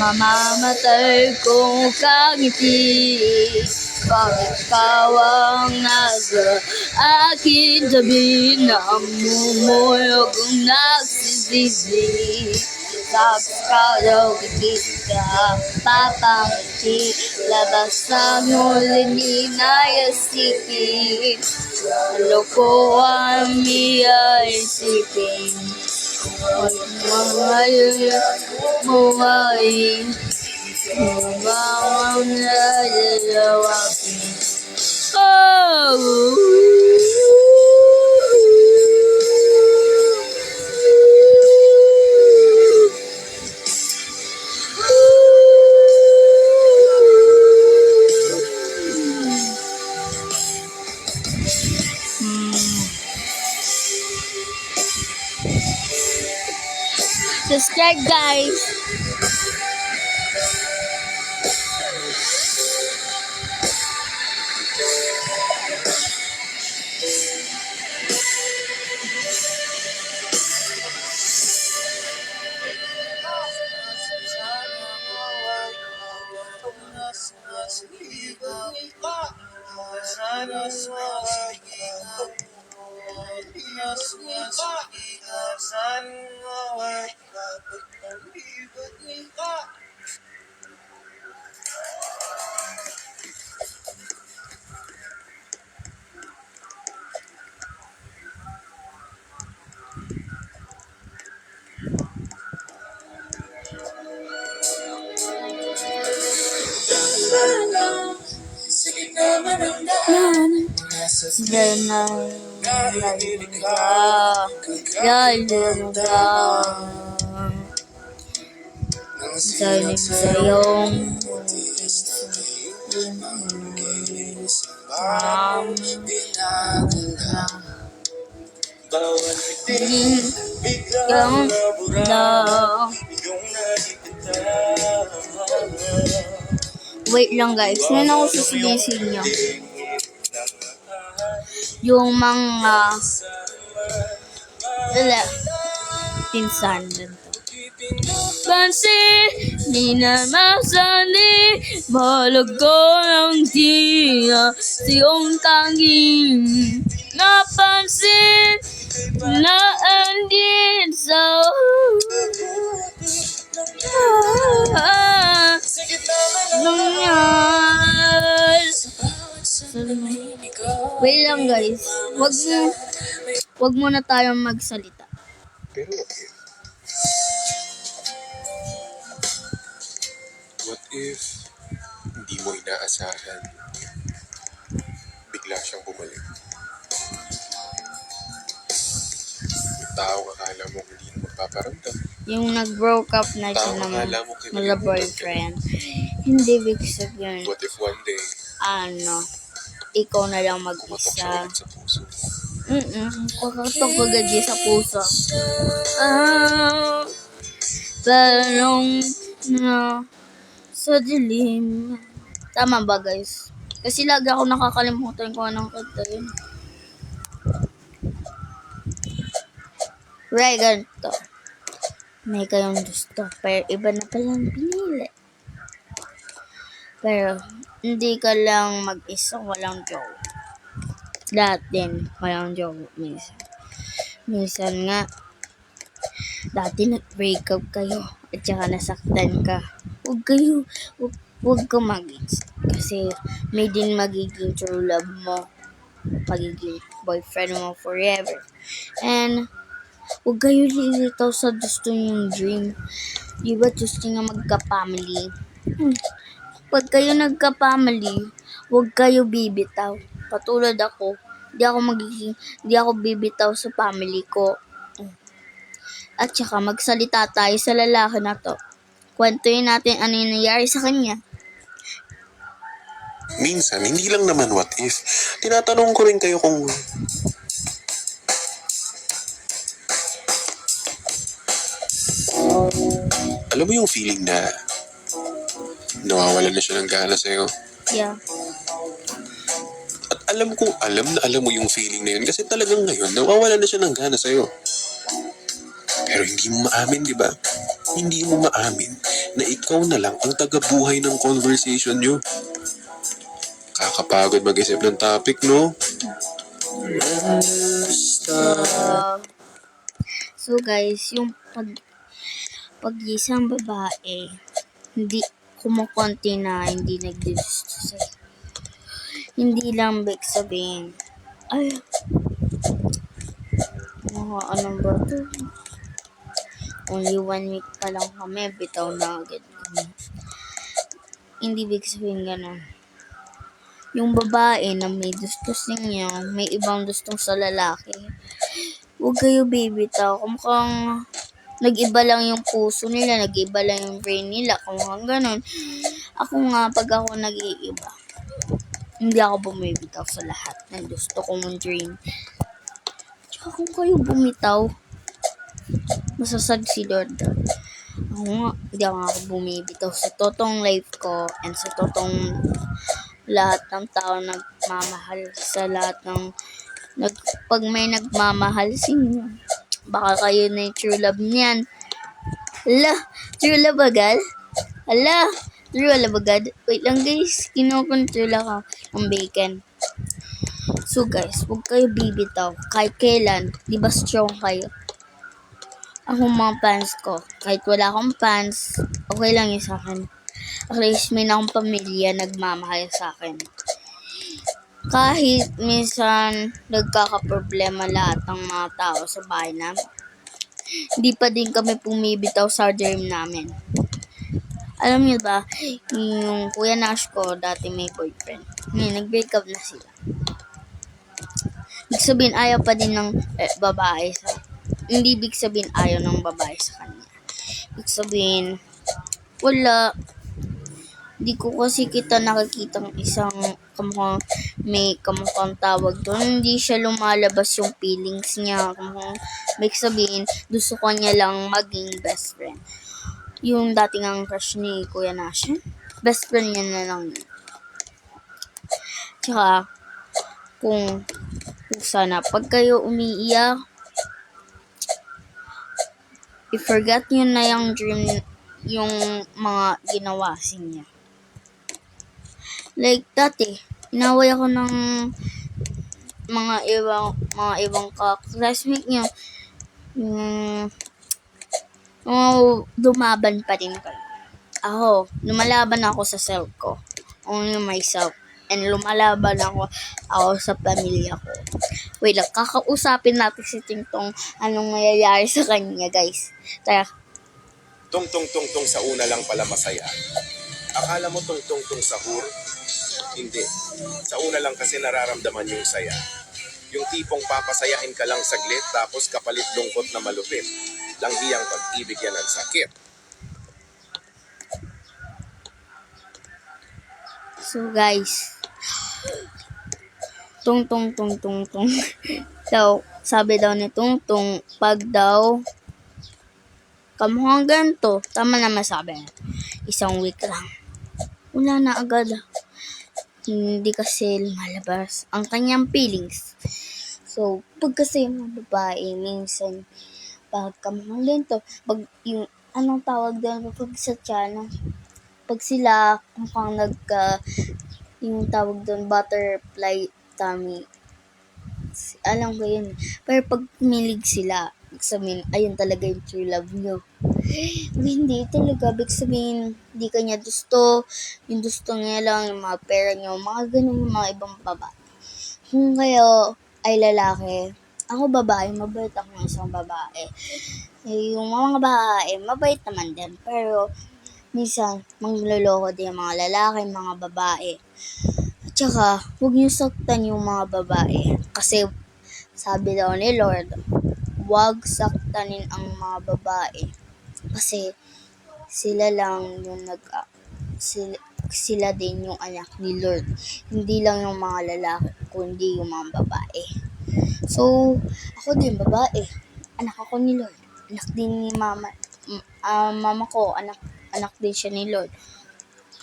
mamamatay kung kangiti. Pag ikaw ang nasa akin tabi, namumulog ang nagsisisi. Daw kita papangiti, labas ang huli ninayasikin. Lokohan niya isipin, huwag mga buhay, mabawang nalalawakin. Oh! Subscribe, guys. Saling sayong wait lang, guys, ngayon ako sasabihin sa inyo yung mga pinsan dito. Pansin, di na masani, malago ng tiya, siyong tanging napansin, na andin sa wait lang, guys, wag muna tayong magsalita. Pero what if hindi mo inaasahan, bigla siyang bumalik? Yung tao akala mo hindi na magpaparamdam. Yung nag-broke up na siya Tao akala mo ng boyfriend. Hindi big sabihin. What if one day, ikaw na lang kumatok siya mag-isa. ulit sa puso? Kumatok agad sa puso. Parang na sa dilim. Tama ba, guys? Kasi lagi ako nakakalimutan kung anong kanta yun. Right, ganito. May kayong gusto, pero iba na palang pinili. Pero hindi ka lang mag-isa, walang joke. Lahat din, walang joke minsan. Minsan nga, dati nag-break up kayo at saka nasaktan ka. Huwag ka kasi may din magiging true love mo, magiging boyfriend mo forever. And huwag kayo lilitaw sa gusto niyong dream. Di ba gusto nga magka-family? Pag kayo nagka-family, huwag kayo bibitaw. Katulad ako, di ako bibitaw sa family ko. At saka magsalita tayo sa lalaki na to. Kwentuhin natin ano yung nangyari sa kanya. Minsan, hindi lang naman what if. Tinatanong ko rin kayo kung alam mo yung feeling na nawawalan na siya ng gana sa'yo? Yeah. At alam na alam mo yung feeling na yun kasi talagang ngayon nawawalan na siya ng gana sa'yo. Pero hindi mo maamin, di ba? Hindi mo maamin na ikaw na lang ang tagabuhay ng conversation nyo. Kakapagod mag-isip ng topic, no? So guys, yung pag isang babae, hindi kumukonti na hindi naggusto sa'yo. Hindi lang big sabihin, ay, ano ba to? Only 1 week pa lang kami, bitaw na agad kami. Hindi big sabihin ganun. Yung babae na may gusto sa inyo, may ibang gusto sa lalaki, huwag kayo bibitaw. Kung mukhang nag-iba lang yung puso nila, nag-iba lang yung brain nila, kung mukhang ganun. Ako nga, pag ako nag-iiba, hindi ako bumibitaw sa lahat ng gusto kong dream. Tsaka kung kayo bumitaw, masasad si Lord. Ako nga, hindi ako bumibitaw sa totoong life ko and sa totoong lahat ng tao nagmamahal, sa lahat ng pag may nagmamahal sa inyo, baka kayo na yung true love niyan. Hala, true love agad? Hala, true love agad? Wait lang guys, kinokontrol ako ng bacon. So guys, huwag kayo bibitaw kahit kailan, di ba strong kayo? Ako mga fans ko, kahit wala akong fans, okay lang yun sa akin. At least may na akong pamilya nagmamahal sa akin. Kahit minsan nagkakaproblema lahat ng mga tao sa bahay namin, hindi pa din kami pumibitaw sa dream namin. Alam niyo ba, yung Kuya Nash ko dati may boyfriend. Nag-break up na sila. Ibig sabihin ayaw pa din ng babae sa... Hindi ibig sabihin ayaw ng babae sa kanya. Ibig sabihin, wala. Di ko kasi kita nakikita ng isang kamukhang tawag doon. Hindi siya lumalabas yung feelings niya. May sabihin, gusto ko niya lang maging best friend. Yung dating ang crush ni Kuya Nash, best friend niya na lang yun. Tsaka, kung sana, pag kayo umiiyak, i-forget nyo na yung dream, yung mga ginawa sa inyo. Like dati, inaway ako ng mga ibang classmate niyo. Dumaban pa rin kayo. Ako, lumalaban ako sa self ko. Only myself. And lumalaban ako sa pamilya ko. Wait lang, kakausapin natin si Tingtong anong nangyayari sa kanya, guys. Tara. Tungtong sa una lang pala masaya. Akala mo tungtong sahur? Hindi. Sa una lang kasi nararamdaman yung saya. Yung tipong papasayahin ka lang saglit tapos kapalit lungkot na malupit. Langhiyang pag-ibig yan ang sakit. So guys, tungtong. Daw, sabi daw ni Tungtong, pag daw kamukhang ganito, tama naman sabi. 1 week lang. Wala na agad. Hindi kasi lumalabas ang kanyang feelings. So, pag kasi yung mga babae, minsan, pag kamukhang ganito, pag yung, anong tawag doon, pag sa tiyan, pag sila, mukhang yung tawag doon, butterfly tummy. Alam ko yun. Pero pag kumilig sila, sabihin, ayun talaga yung true love nyo. Hindi talaga. Big sabihin, hindi kanya gusto. Yung gusto niya lang, yung mga pera nyo, mga ganun yung mga ibang babae. Kung kayo ay lalaki, ako babae, mabait ako ng isang babae. Yung mga babae, mabait naman din. Pero, minsan, mangloloko din yung mga lalaki, mga babae. At saka, huwag niyo saktan yung mga babae. Kasi, sabi daw ni Lord, huwag saktanin ang mga babae. Kasi, sila lang yung sila din yung anak ni Lord. Hindi lang yung mga lalaki, kundi yung mga babae. So, ako din babae. Anak ako ni Lord. Anak din ni mama. Mama ko, anak din siya ni Lord.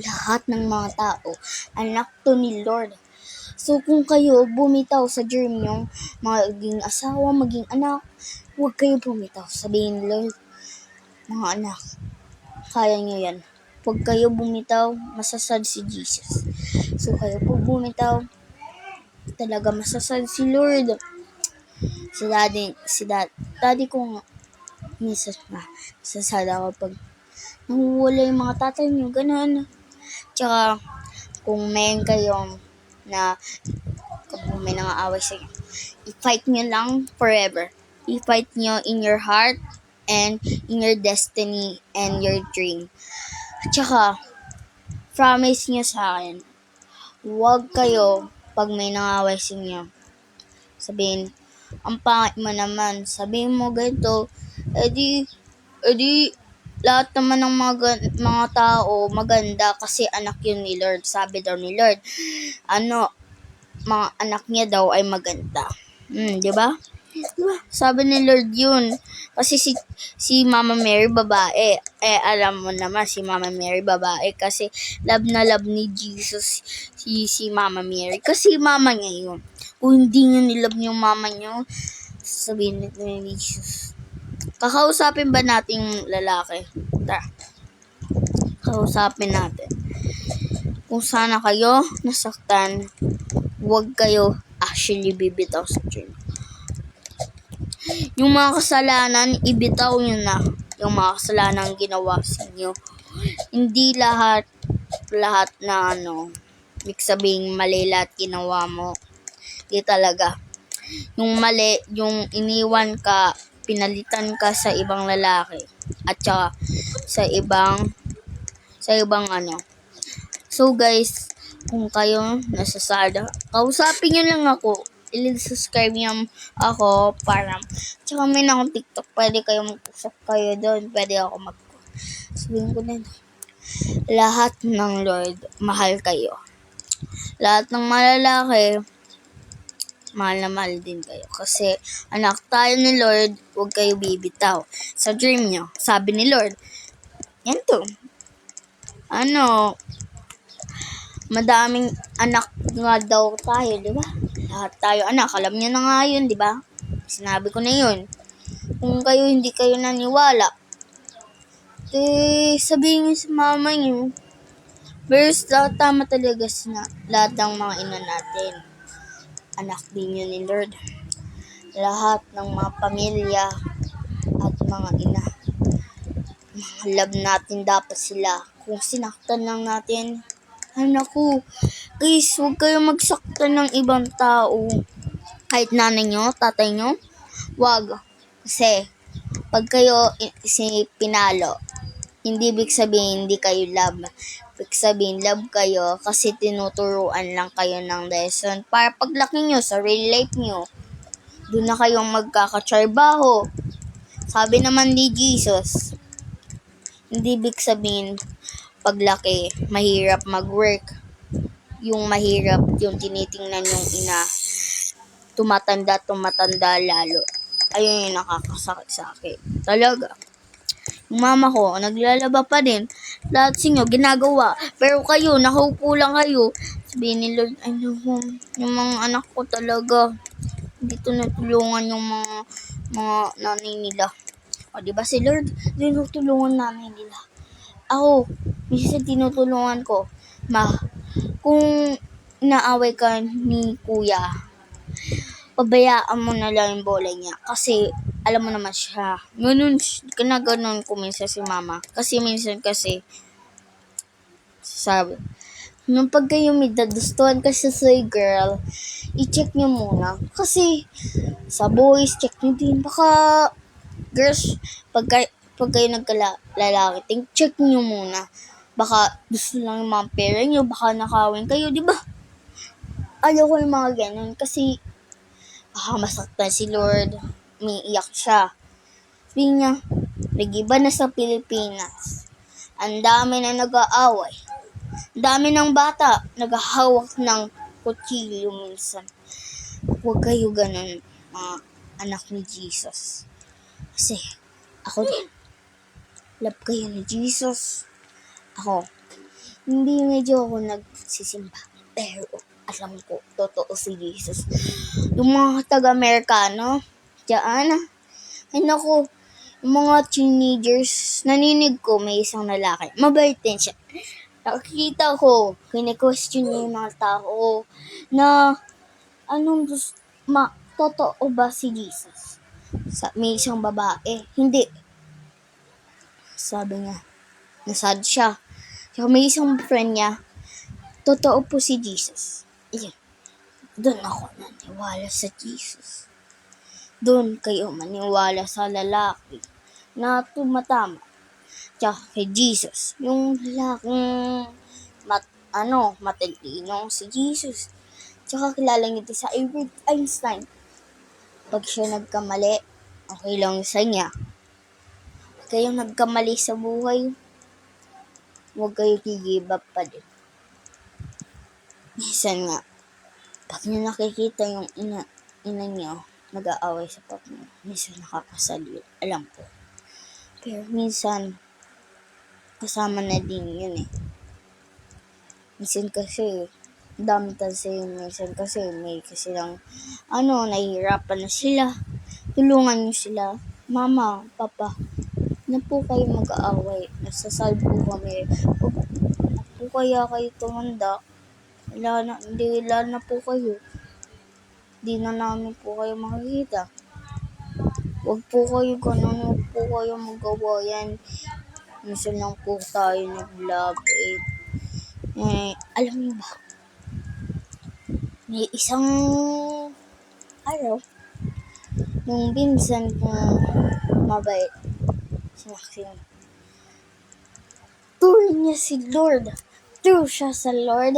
Lahat ng mga tao, anak to ni Lord. So, kung kayo bumitaw sa dream nyo, maging asawa, maging anak, huwag kayo bumitaw. Sabihin, Lord, mga anak, kaya nyo yan. Pag kayo bumitaw, masasad si Jesus. So kayo po bumitaw, talaga masasad si Lord. Daddy ko nga, minsan na, masasad ako pag nahuhula yung mga tatay nyo, ganun. Tsaka, kung may kayong kung may nangaaway sa inyo, i-fight nyo lang forever. I-fight nyo in your heart and in your destiny and your dream. Tsaka, promise nyo sa akin, huwag kayo, pag may nangaaway sa inyo, sabihin, ang pangit mo naman, sabihin mo ganito, edi, lahat naman ng mga tao maganda kasi anak yun ni Lord. Sabi daw ni Lord, mga anak niya daw ay maganda. Di ba? Diba? Sabi ni Lord yun. Kasi si Mama Mary babae. Alam mo naman si Mama Mary babae kasi love na love ni Jesus si Mama Mary. Kasi mama niya yun. Kung hindi niyo nilove yung mama niyo, sabihin ni Jesus. Kakausapin ba natin yung lalaki? Tara. Kausapin natin. Kung sana kayo nasaktan, huwag kayo actually bibitaw sa dream. Yung mga kasalanan, ibitaw nyo na. Yung mga kasalanan ginawa sa inyo. Hindi lahat na ibig sabihin mali lahat ginawa mo. Hindi talaga. Yung mali, yung iniwan ka, pinalitan ka sa ibang lalaki. At saka sa ibang So guys, kung kayo nasasada, kausapin nyo lang ako. I-subscribe niyo ako para tsaka may na akong TikTok. Pwede kayo mag-usap kayo doon. Pwede ako sabihin ko na lahat ng Lord, mahal kayo. Lahat ng malalaki, mahal na mahal din kayo. Kasi anak tayo ni Lord, huwag kayo bibitaw. Sa dream nyo, sabi ni Lord, yan to. Madaming anak nga daw tayo, di ba? Lahat tayo anak, alam niyo na nga yun, di ba? Sinabi ko na yun. Kung hindi kayo naniwala, sabihin niyo sa mama niyo. Pero tama talaga lahat ng mga ina natin. Anak din yun ni Lord. Lahat ng mga pamilya at mga ina. Love natin dapat sila. Kung sinaktan lang natin, naku, guys, huwag kayong magsaktan ng ibang tao. Kahit nanay nyo, tatay nyo, huwag. Kasi, pag kayo pinalo, hindi ibig sabihin hindi kayo love. Ibig sabihin, love kayo kasi tinuturuan lang kayo ng lesson. Para paglaki nyo sa real life nyo, doon na kayong magkakatrabaho. Sabi naman ni Jesus, hindi ibig sabihin, paglaki, mahirap mag-work. Yung mahirap, yung tinitingnan yung ina, tumatanda lalo. Ayun yung nakakasakit sa akin. Talaga. Yung mama ko, naglalaba pa din. Lahat sinyo, ginagawa. Pero kayo, nakaupo lang kayo. Sabihin ni Lord, yung mga anak ko talaga, hindi tinutulungan yung mga nanay nila. O, diba si Lord, tinutulungan nanay nila. Ako, minsan tinutulungan ko. Kung inaaway ka ni kuya, pabayaan mo na lang yung bola niya. Kasi, alam mo naman siya. Ganun ko minsan si mama. Kasi minsan sabi, nung pag kayo may dadustuhan kasi sa girl, i-check nyo muna. Kasi, sa boys, check nyo din. Baka, girls, pag kayo nagkalalaki, check nyo muna. Baka gusto lang yung mga pera nyo, baka nakawin kayo, di ba? Ayaw ko yung mga ganun kasi baka masaktan si Lord, umiiyak siya. Sabi niya, nag-iba na sa Pilipinas. Ang dami na nag-aaway. Ang dami ng bata, naghahawak ng kutsilyo minsan. Huwag kayo ganun, mga anak ni Jesus. Kasi, ako din. Love kayo ni Jesus. Ako, hindi medyo ako nagsisimba. Pero, alam ko, totoo si Jesus. Yung mga taga-Amerikano, dyan, ay naku, Yung mga teenagers, naninig ko may isang lalaki. Mabait din siya. Nakikita ko, kine-question niya yung mga tao na totoo ba si Jesus? May isang babae. Hindi. Sabi niya, nasad siya. So, may isang friend niya, totoo po si Jesus. Iyan. Doon ako naniwala sa Jesus. Doon kayo maniwala sa lalaki na tumatama. Tsaka kay Jesus. Yung lalaking matalinong si Jesus. Tsaka kilala niyo sa Albert Einstein. Pag siya nagkamali, okay lang sa niya. Kayong nagkamali sa buhay, huwag kayo give up pa din. Minsan nga, pag niyo nakikita yung ina niyo, nag-aaway sa papa niyo, minsan nakakasalil, alam ko. Pero minsan, kasama na din yun eh. Minsan kasi, dami kasi minsan kasi may kasi lang, nahihirapan na sila. Tulungan niyo sila. Mama, papa, na po kayo mag-aaway. Nasasal po kami. Huwag po kaya kayo tumanda. Hindi na po kayo. Hindi na namin po kayo makikita. Huwag po kayo ganun. Huwag po kayo magawa yan. Minsan lang po tayo nag-love it. Alam niyo ba? May isang araw, nung pinsan kong mabait, True niya si Lord. True siya sa Lord.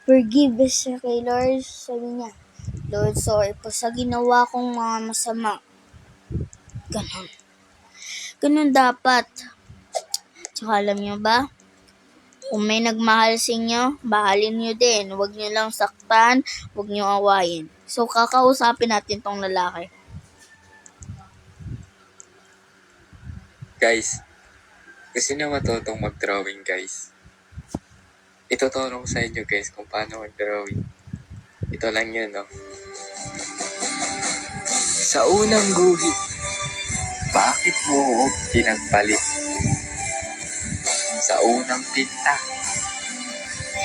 Forgive siya kay Lord. Sabi niya, Lord, sorry po sa ginawa kong mga masama. Ganon. Ganon dapat. Tsaka alam niyo ba? Kung may nagmahal sa inyo, bahalin niyo din. Huwag niyo lang saktan. Huwag niyo awayin. So, kakausapin natin tong lalaki. Guys, gusto niyo matutong mag-drawing, guys? Ituturo ko sa inyo, guys, kung paano mag-drawing. Ito lang yun, no? Sa unang guhit, bakit mo pinagpalit? Sa unang tinta,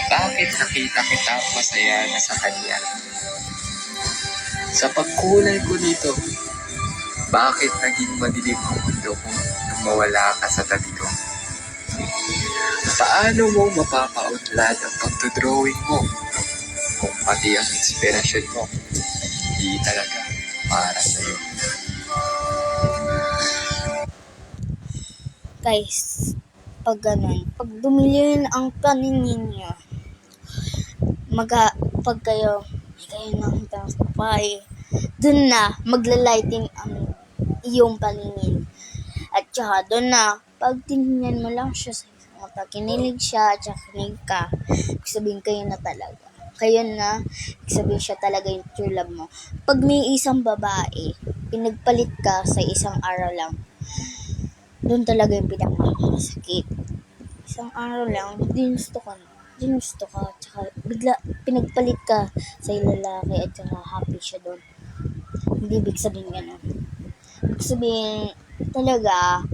bakit nakita kita masaya na sa kanya? Sa pagkulay ko nito, bakit naging madilim ang mundo ko nung mawala ka sa tabi ko? Paano mo mapapaunlad ang pagdodrawing mo kung pati ang inspirasyon mo hindi talaga para sa'yo? Guys, pag ganun, pag dumilin ang paningin niyo, pag kayo ng tampay, dun na, maglalighting ang iyong paningin. At saka dun na, pag tinignan mo lang siya sa isang mata, kinilig siya, at saka kinig ka, sabihin kayo na talaga. Kayo na, sabihin siya talaga yung true love mo. Pag may isang babae, pinagpalit ka sa isang araw lang, doon talaga yung pinakakasakit. Isang araw lang, ginusto ka, tsaka bigla pinagpalit ka sa lalaki at saka happy siya doon. Hindi ibig sabihin gano'n. Ibig sabihin, talaga,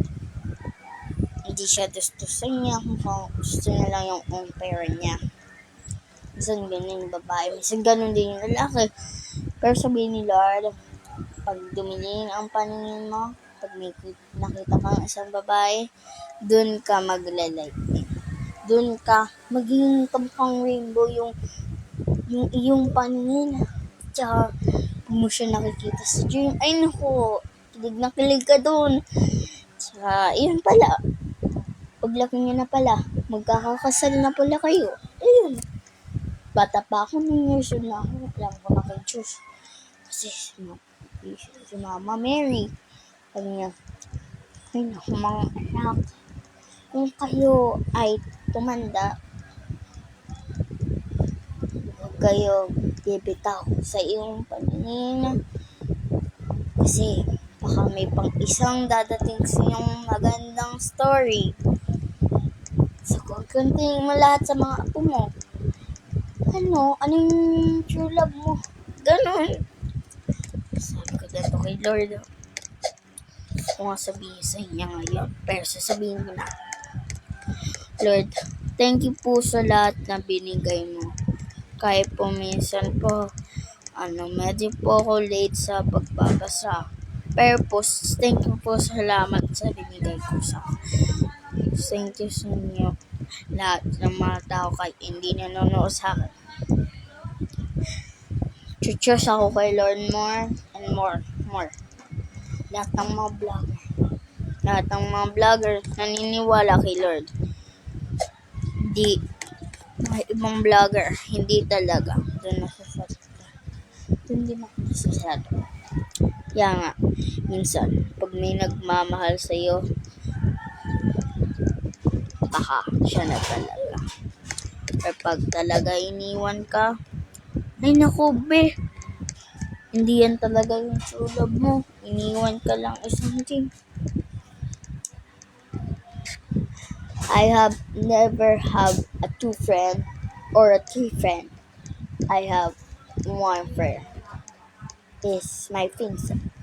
hindi siya gusto sa niya kung gusto niya lang yung own parent niya. Minsan ganun yung babae, minsan ganun din yung lalaki. Pero sabihin ni Lord, pag dumilin ang paningin mo, pag may nakita kang isang babae, dun ka magla-lightning. Dun ka, magiging kamukhang rainbow yung iyong paningin. Tsaka, kung mo siya nakikita sa dream, ay naku, kilig na kilig ka dun. Tsaka, yun pala, paglaki niya na pala, magkakakasal na pala kayo. Ayun. Bata pa ako, 9 years old na ako. Alam ko na kay Diyos. Kasi si Mama Mary, sabi niya, ay naku mga anak, kung kayo ay tumanda, huwag kayo bibitaw sa iyong paningin. Kasi baka may pang isang dadating sa iyong magandang story. So, kung kunting mo lahat sa mga apo mo, anong true love mo? Ganon. Sabi ko dito kay Lord. Gusto ko nga sabihin sa inyo ngayon, pero sasabihin ko na. Lord, thank you po sa lahat na binigay mo. Kahit po minsan po, medyo po ako late sa pagbabasa. Pero po, thank you po, salamat sa binigay ko sa thank you sa inyo. Lahat ng mga tao kahit hindi nanonood sa akin. Choose ako kay Lord more and more. Lahat ng mga vlogger naniniwala kay Lord. Hindi, may ibang vlogger, hindi talaga. Doon din ako nasasado. Kaya nga, minsan, pag may nagmamahal sa'yo, siya na talaga. Pero pag talaga iniwan ka, ay naku be, hindi yan talaga yung sulab mo. Iniwan ka lang isang team. I have never have a 2 friend or a 3 friend. I have 1 friend. Is my Vincent.